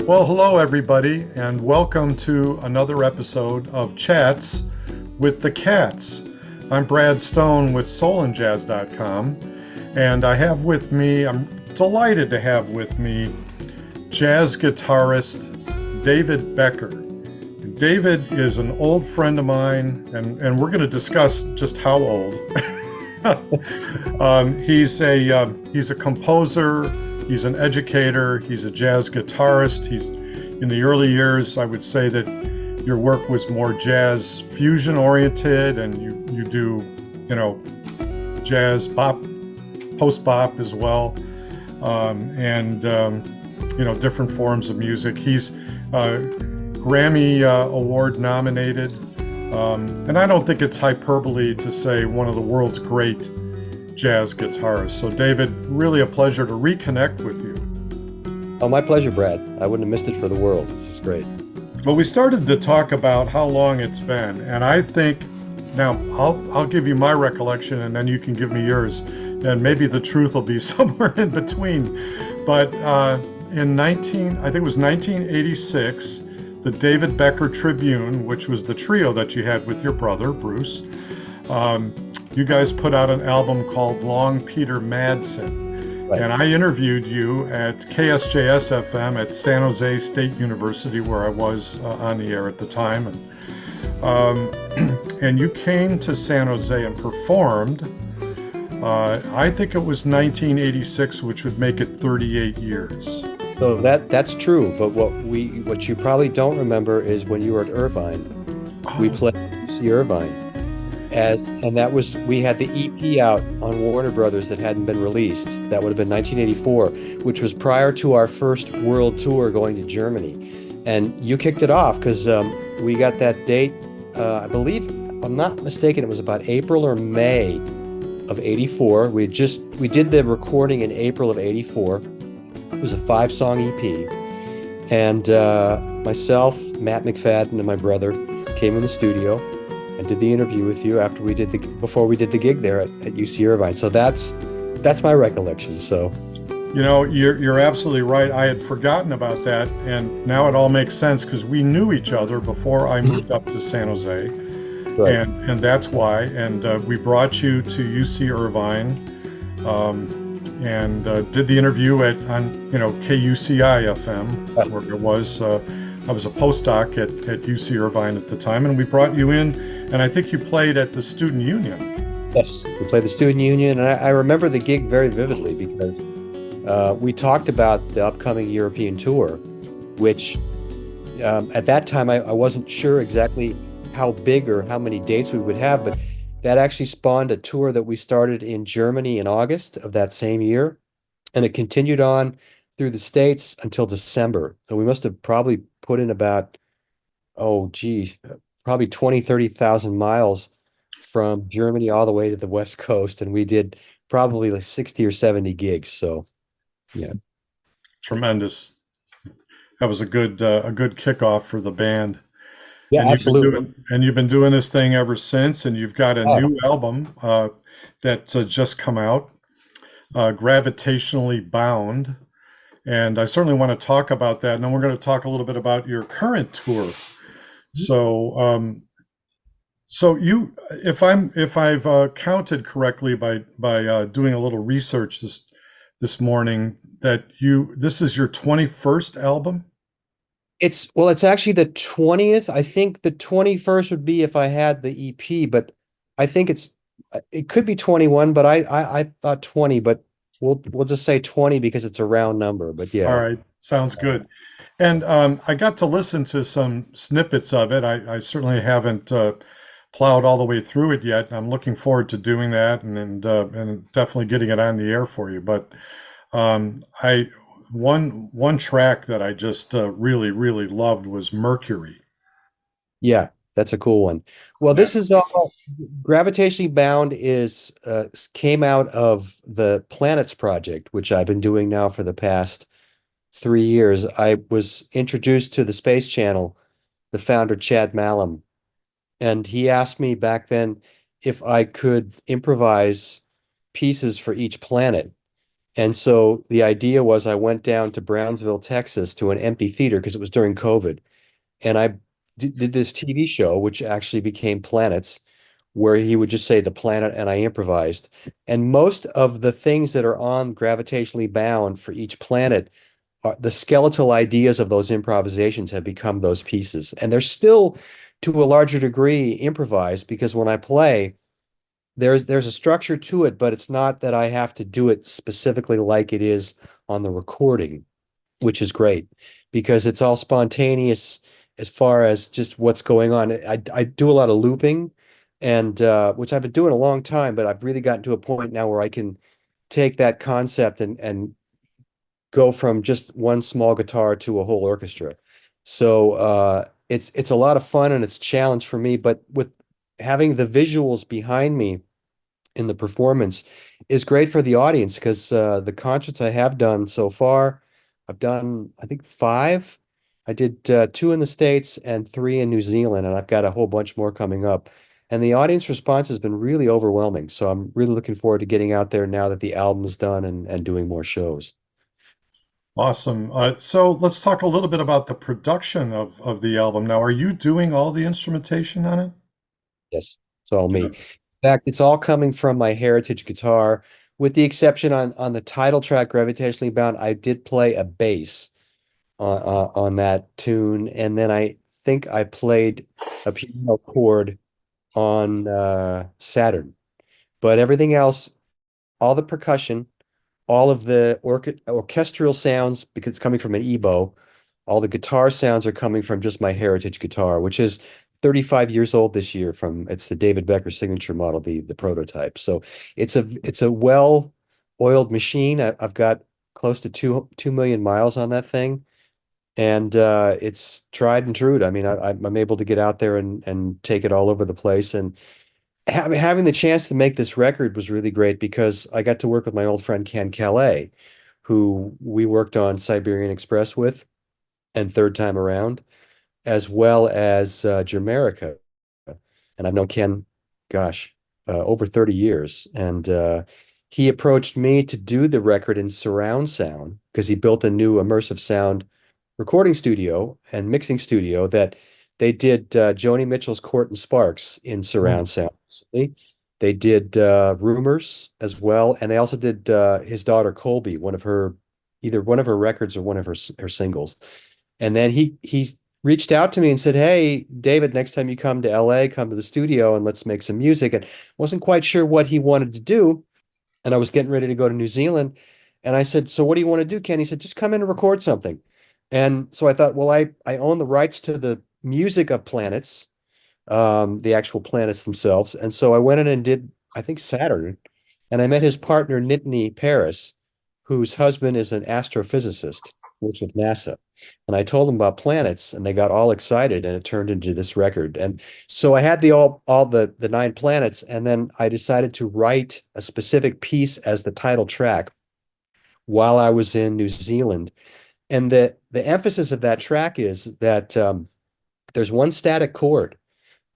Well, hello, everybody, and welcome to another episode of Chats with the Cats. I'm Brad Stone with soulandjazz.com, and I'm delighted to have with me jazz guitarist David Becker. David is an old friend of mine, and we're going to discuss just how old. He's a composer. He's an educator. He's a jazz guitarist. He's in the early years, I would say that your work was more jazz fusion oriented, and you do, jazz bop, post bop as well, and different forms of music. He's Grammy Award nominated, and I don't think it's hyperbole to say one of the world's great jazz guitarist. So David, really a pleasure to reconnect with you. Oh, my pleasure, Brad. I wouldn't have missed it for the world. This is great. Well, we started to talk about how long it's been, and I think now I'll give you my recollection, and then you can give me yours, and maybe the truth will be somewhere in between. But I think it was 1986, the David Becker Tribune, which was the trio that you had with your brother Bruce. You guys put out an album called Long Peter Madsen, right. And I interviewed you at KSJS FM at San Jose State University, where I was on the air at the time, and you came to San Jose and performed. I think it was 1986, which would make it 38 years. So that's true, but what you probably don't remember is when you were at Irvine, we played UC Irvine. We had the EP out on Warner Brothers that hadn't been released. That would have been 1984, which was prior to our first world tour going to Germany. And you kicked it off because we got that date, I believe, if I'm not mistaken, it was about April or May of 84. We did the recording in April of 84. It was a 5-song EP. And myself, Matt McFadden, and my brother came in the studio and did the interview with you before we did the gig there at UC Irvine. So that's my recollection. So, you're absolutely right. I had forgotten about that, and now it all makes sense because we knew each other before I moved up to San Jose, right. and that's why. And we brought you to UC Irvine, and did the interview on KUCI FM, where it was. I was a postdoc at UC Irvine at the time, and we brought you in, and I think you played at the Student Union. Yes, we played the Student Union, and I remember the gig very vividly because we talked about the upcoming European tour, which at that time I wasn't sure exactly how big or how many dates we would have, but that actually spawned a tour that we started in Germany in August of that same year, and it continued on through the States until December. So we must have probably put in about, probably 20, 30,000 miles from Germany all the way to the West Coast. And we did probably like 60 or 70 gigs. So, yeah. Tremendous. That was a good kickoff for the band. Yeah, and absolutely. You've been doing this thing ever since, and you've got a new album that's just come out, Gravitationally Bound. And I certainly want to talk about that. And then we're going to talk a little bit about your current tour. So, if I've counted correctly by doing a little research this morning, this is your 21st album. It's actually the 20th. I think the 21st would be if I had the EP, but I think it could be 21, but I thought 20, but We'll just say 20 because it's a round number, but yeah. All right, sounds good. And I got to listen to some snippets of it. I certainly haven't plowed all the way through it yet. I'm looking forward to doing that and definitely getting it on the air for you. But one track that I just really, really loved was Mercury. Yeah, that's a cool one. Well, this is all Gravitationally Bound came out of the Planets Project, which I've been doing now for the past 3 years. I was introduced to the Space Channel, the founder, Chad Mallam, and he asked me back then if I could improvise pieces for each planet. And so the idea was I went down to Brownsville, Texas to an empty theater because it was during COVID. And I did this TV show, which actually became Planets, where he would just say the planet and I improvised. And most of the things that are on Gravitationally Bound for each planet, the skeletal ideas of those improvisations have become those pieces. And they're still, to a larger degree, improvised because when I play, there's a structure to it, but it's not that I have to do it specifically like it is on the recording, which is great because it's all spontaneous as far as just what's going on. I do a lot of looping and which I've been doing a long time, but I've really gotten to a point now where I can take that concept and go from just one small guitar to a whole orchestra. So it's a lot of fun and it's a challenge for me, but with having the visuals behind me in the performance is great for the audience because the concerts I have done so far, I've done, I think, five. I did two in the States and three in New Zealand, and I've got a whole bunch more coming up. And the audience response has been really overwhelming. So I'm really looking forward to getting out there now that the album is done and doing more shows. Awesome. So let's talk a little bit about the production of the album. Now, are you doing all the instrumentation on it? Yes, it's all me. In Good. fact, it's all coming from my heritage guitar, with the exception on the title track, Gravitationally Bound, I did play a bass on that tune, and then I think I played a piano chord on Saturn. But everything else, all the percussion, all of the orchestral sounds, because it's coming from an ebow, all the guitar sounds are coming from just my heritage guitar, which is 35 years old this year. From it's the David Becker signature model, the prototype. So it's a well oiled machine. I've got close to 2 million miles on that thing, and it's tried and true. I mean, I'm able to get out there and take it all over the place. And having the chance to make this record was really great because I got to work with my old friend Ken Calais, who we worked on Siberian Express with and Third Time Around, as well as Jamaica. And I've known Ken, gosh, over 30 years. And he approached me to do the record in surround sound because he built a new immersive sound recording studio and mixing studio that they did Joni Mitchell's Court and Sparks in surround Mm. sound recently. They did Rumors as well, and they also did his daughter Colby, either one of her records or one of her singles. And then he reached out to me and said, "Hey, David, next time you come to LA, come to the studio and let's make some music." And wasn't quite sure what he wanted to do, and I was getting ready to go to New Zealand. And I said, "So what do you want to do, Ken?" He said, "Just come in and record something." And so I thought, well, I own the rights to the music of planets, the actual planets themselves. And so I went in and did, I think, Saturn. And I met his partner, Nittany Paris, whose husband is an astrophysicist, works with NASA. And I told them about planets, and they got all excited, and it turned into this record. And so I had all the nine planets, and then I decided to write a specific piece as the title track while I was in New Zealand. And the emphasis of that track is that there's one static chord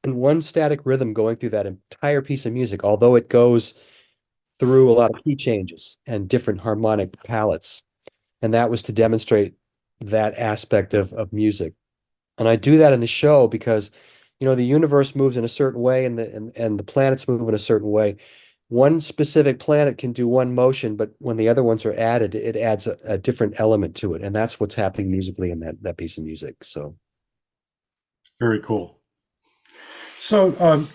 and one static rhythm going through that entire piece of music, although it goes through a lot of key changes and different harmonic palettes. And that was to demonstrate that aspect of music. And I do that in the show because, the universe moves in a certain way and the planets move in a certain way. One specific planet can do one motion, but when the other ones are added, it adds a different element to it. And that's what's happening musically in that piece of music. So Very cool. So,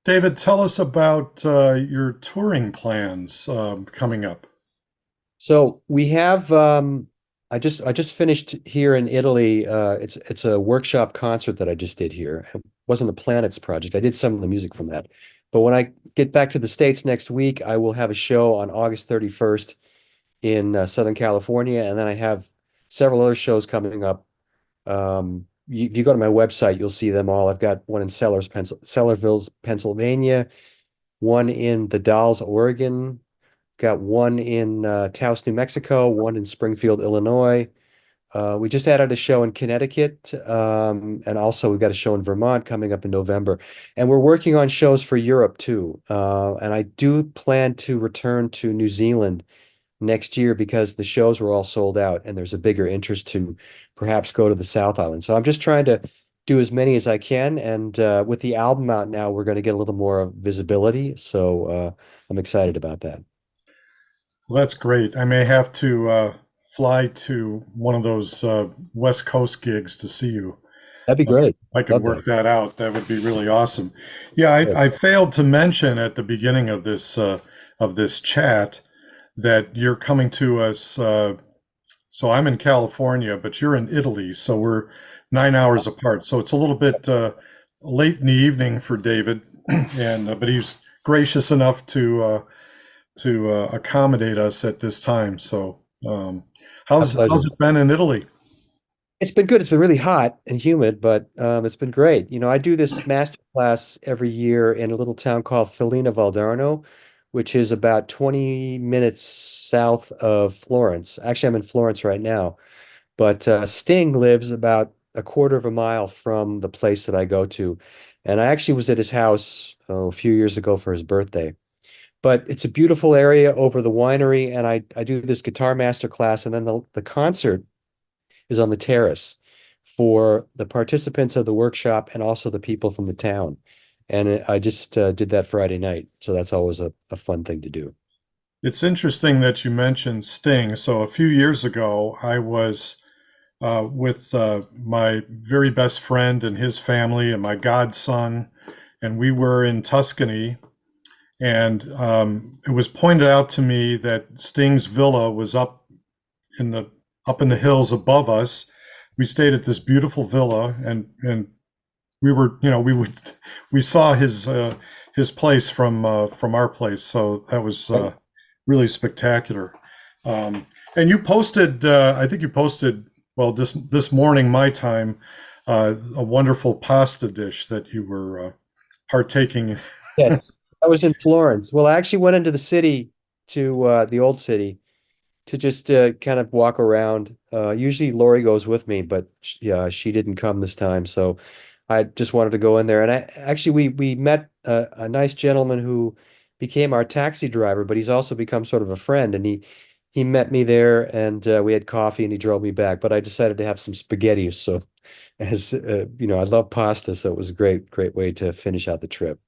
David, tell us about your touring plans coming up. So we have I just finished here in Italy. It's a workshop concert that I just did here. It wasn't a Planets project. I did some of the music from that. But when I get back to the States next week, I will have a show on August 31st in Southern California, and then I have several other shows coming up. If you go to my website, you'll see them all. I've got one in Sellersville, Pennsylvania, one in the Dalles, Oregon, got one in Taos, New Mexico, one in Springfield, Illinois. We just added a show in Connecticut, and also we've got a show in Vermont coming up in November. And we're working on shows for Europe too. And I do plan to return to New Zealand next year because the shows were all sold out and there's a bigger interest to perhaps go to the South Island. So I'm just trying to do as many as I can. And with the album out now, we're going to get a little more visibility. So I'm excited about that. Well, that's great. I may have to fly to one of those West Coast gigs to see you. That'd be Uh, great. I could Love work that. that out. That would be really awesome. Yeah, Good. I failed to mention at the beginning of this chat that you're coming to us. So I'm in California, but you're in Italy, so we're 9 hours apart. So it's a little bit late in the evening for David, and but he's gracious enough to accommodate us at this time. So My pleasure. how's it been in Italy? It's been good. It's been really hot and humid, but it's been great. I do this master class every year in a little town called Fellina Valdarno, which is about 20 minutes south of Florence. Actually, I'm in Florence right now, but Sting lives about a quarter of a mile from the place that I go to. And I actually was at his house a few years ago for his birthday. But it's a beautiful area over the winery, and I do this guitar master class, and then the concert is on the terrace for the participants of the workshop and also the people from the town. And I just did that Friday night. So that's always a fun thing to do. It's interesting that you mentioned Sting. So a few years ago, I was with my very best friend and his family and my godson, and we were in Tuscany. And it was pointed out to me that Sting's villa was in the up in the hills above us. We stayed at this beautiful villa, and we were, we saw his place from our place. So that was Oh, really spectacular. And you posted, I think you posted, well, this morning my time, a wonderful pasta dish that you were partaking in. yes. I was in Florence. Well, I actually went into the city to the old city to just kind of walk around. Usually Lori goes with me, but yeah, she didn't come this time. So I just wanted to go in there. And we met a nice gentleman who became our taxi driver, but he's also become sort of a friend. And he met me there, and we had coffee, and he drove me back. But I decided to have some spaghetti. So as I love pasta, so it was a great way to finish out the trip.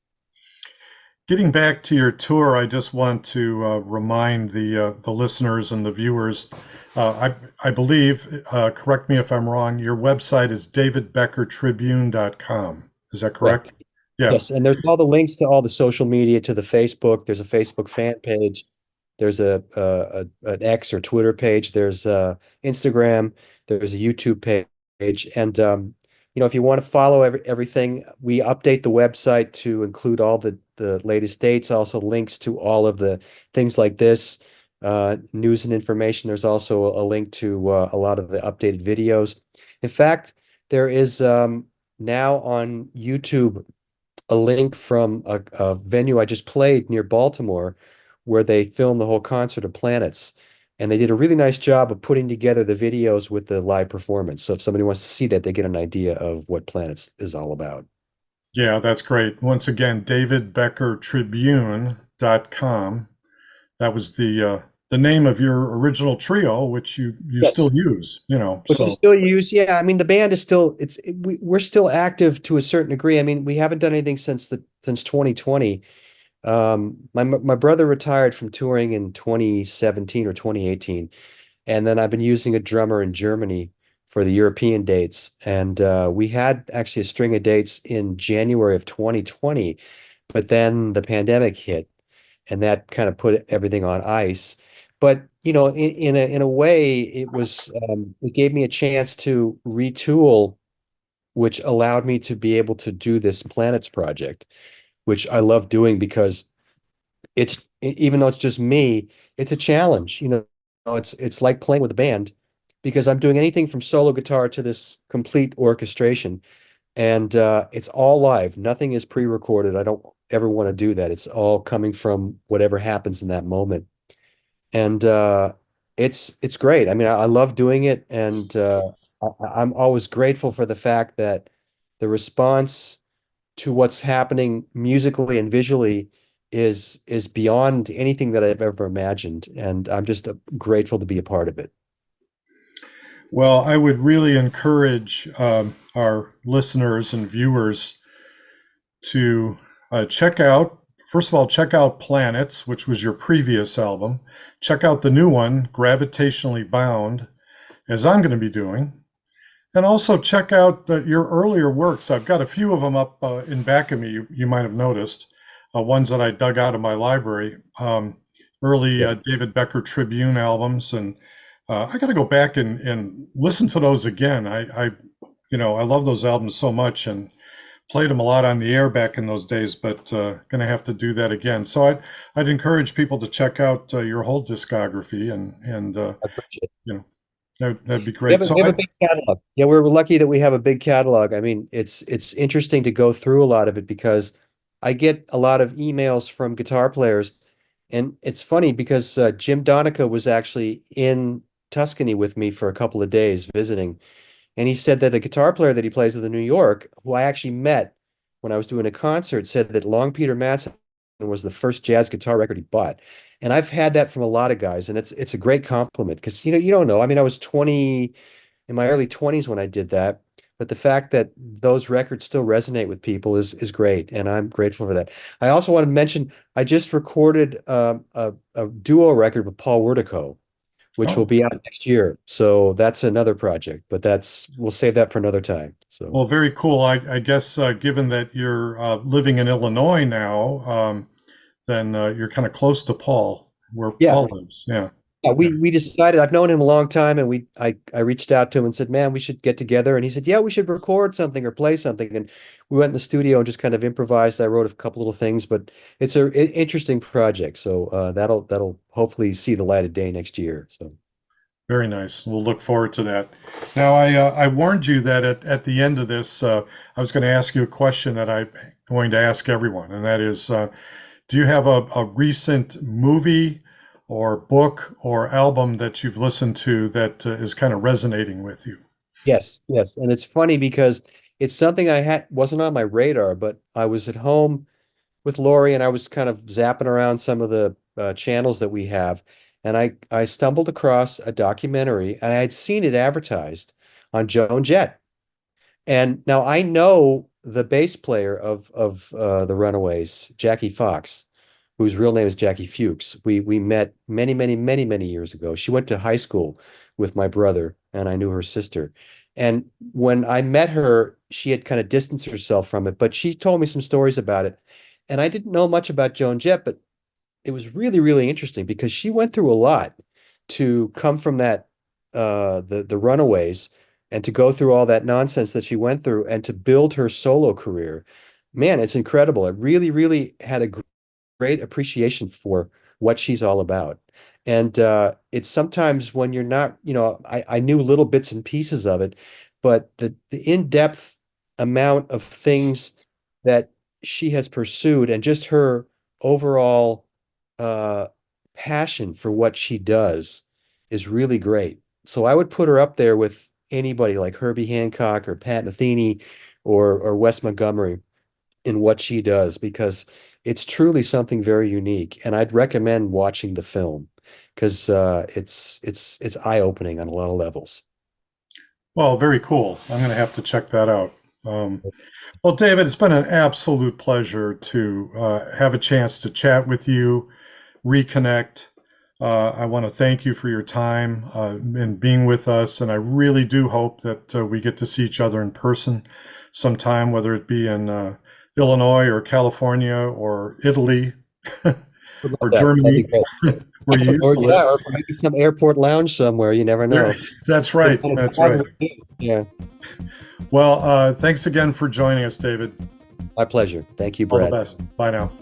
Getting back to your tour, I just want to remind the listeners and the viewers. I believe, correct me if I'm wrong, your website is davidbeckertribune.com. Is that correct? Correct. Yeah. Yes, and there's all the links to all the social media, to the Facebook. There's a Facebook fan page. There's an X or Twitter page. There's Instagram. There's a YouTube page. And if you want to follow everything, we update the website to include all the latest dates, also links to all of the things like this, news and information. There's also a link to a lot of the updated videos. In fact, there is now on YouTube a link from a venue I just played near Baltimore where they filmed the whole concert of Planets. And they did a really nice job of putting together the videos with the live performance. So if somebody wants to see that, they get an idea of what Planets is all about. Yeah, that's great. Once again, davidbeckertribune.com. That was the name of your original trio, which you still Yes. use, Which we so still use. Yeah, I mean the band is still we're still active to a certain degree. I mean, we haven't done anything since 2020. My brother retired from touring in 2017 or 2018. And then I've been using a drummer in Germany for the European dates. And we had actually a string of dates in January of 2020, but then the pandemic hit and that kind of put everything on ice. But in a way, it gave me a chance to retool, which allowed me to be able to do this Planets project, which I love doing because even though it's just me, it's a challenge. It's like playing with a band because I'm doing anything from solo guitar to this complete orchestration, and it's all live. Nothing is pre-recorded. I don't ever want to do that. It's all coming from whatever happens in that moment, and it's great. I mean, I love doing it, and I'm always grateful for the fact that the response to what's happening musically and visually is beyond anything that I've ever imagined, and I'm just grateful to be a part of it. Well, I would really encourage our listeners and viewers to check out, first of all, check out Planets, which was your previous album. Check out the new one, Gravitationally Bound, as I'm going to be doing. And also check out your earlier works. I've got a few of them up in back of me, you might have noticed, ones that I dug out of my library, early Yeah. David Becker Tribune albums. And I got to go back and listen to those again. I love those albums so much and played them a lot on the air back in those days, but going to have to do that again. So I'd encourage people to check out your whole discography and I appreciate it. you know, that'd be great. So We have a big catalog. Yeah, we're lucky that we have a big catalog. I mean, it's interesting to go through a lot of it because I get a lot of emails from guitar players, and it's funny because Jim Donica was actually in Tuscany with me for a couple of days visiting, and he said that a guitar player that he plays with in New York, who I actually met when I was doing a concert, said that Long Peter Madsen was the first jazz guitar record he bought. And I've had that from a lot of guys, and it's a great compliment because you don't know. I mean, I was 20 in my early 20s when I did that, but the fact that those records still resonate with people is great, and I'm grateful for that. I also want to mention I just recorded a duo record with Paul Wertico, which will oh, be out next year. So that's another project, but we'll save that for another time. So well, very cool. I guess given that you're living in Illinois now, then you're kind of close to Paul, where yeah, Paul lives. Yeah. yeah, Yeah. we decided I've known him a long time, and I reached out to him and said, "Man, we should get together." And he said, "Yeah, we should record something or play something." And we went in the studio and just kind of improvised. I wrote a couple little things, but it's a interesting project. So that'll hopefully see the light of day next year. So Very nice. We'll look forward to that. Now, I warned you that at the end of this, I was going to ask you a question that I'm going to ask everyone, and that is, do you have a recent movie or book or album that you've listened to that is kind of resonating with you? yes, yes, and it's funny because it's something I had wasn't on my radar, but I was at home with Lori, and I was kind of zapping around some of the channels that we have, and I stumbled across a documentary, and I had seen it advertised on Joan Jett. And now I know the bass player of the Runaways, Jackie Fox, whose real name is Jackie Fuchs. We met many years ago. She went to high school with my brother, and I knew her sister. And when I met her, she had kind of distanced herself from it, but she told me some stories about it. And I didn't know much about Joan Jett, but it was really interesting because she went through a lot to come from that the Runaways and to go through all that nonsense that she went through and to build her solo career. Man, it's incredible. It really had a great appreciation for what she's all about. And it's sometimes when you're not, I knew little bits and pieces of it, but the in-depth amount of things that she has pursued and just her overall uh, passion for what she does is really great. So I would put her up there with anybody like Herbie Hancock or Pat Metheny or Wes Montgomery in what she does because it's truly something very unique. And I'd recommend watching the film because it's eye-opening on a lot of levels. Well, very cool. I'm going to have to check that out. Well, David, it's been an absolute pleasure to have a chance to chat with you, reconnect. I want to thank you for your time and being with us. And I really do hope that we get to see each other in person sometime, whether it be in Illinois or California or Italy Would or love that. That'd be Germany, great. where you used Or to yeah, live. or maybe some airport lounge somewhere. You never know. That's right. That's right. Yeah, Well, thanks again for joining us, David. my pleasure. Thank you, All the Brad. best. Bye now.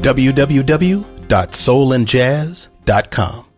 www.soulandjazz.com.